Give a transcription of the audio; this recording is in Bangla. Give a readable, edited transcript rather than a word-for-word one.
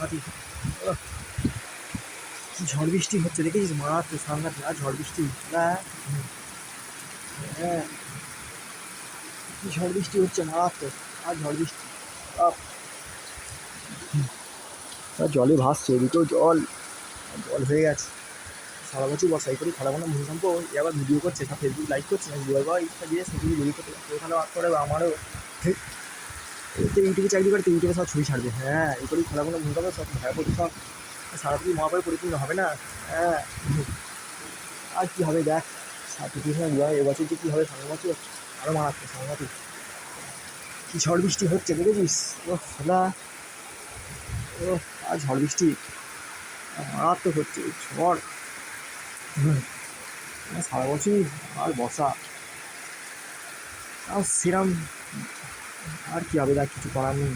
সাংঘাতিক। কি ঝড় বৃষ্টি হচ্ছে দেখেছিস, মারাত্মক সাংঘাতিক। আর ঝড় বৃষ্টি, হ্যাঁ হ্যাঁ, কি ঝড় বৃষ্টি হচ্ছে মারাত্মক। আর ঝড় বৃষ্টি আর জলে ভাসছে, এদিকেও জল জল হয়ে গেছে। সারা বছর বর্ষা, এই করে খরা কোনো ভূমিকম্প এ আবার ভিডিও করছে, সব ফেসবুক লাইক করছে না, ভিডিও বা ইনস্টা দিয়ে সেগুলো ভিডিও করতে ওখানে করে আমারও তো ইউটিউবে চাকরি করে, তো ইউটিউবে সব ছবি ছাড়বে। হ্যাঁ, এই করেই খরা কোনো ভূমিকম্প সব ভয়াবহ সব সারা পৃথিবী মহাপারে পরিপূর্ণ হবে না। হ্যাঁ, আর কী হবে দেখ, সারা পৃথিবীর এবছর যে কী হবে সামনের বছর আরও মারাত্মক সাংঘাতিক। কী ঝড় বৃষ্টি হচ্ছে দেখেছিস, ও খোলা, ও আর ঝড় বৃষ্টি মারাত্মক হচ্ছে ঝড়। সারা বছরই আর বর্ষা, আর সেরম আর কী হবে দেখ, কিছু করার নেই।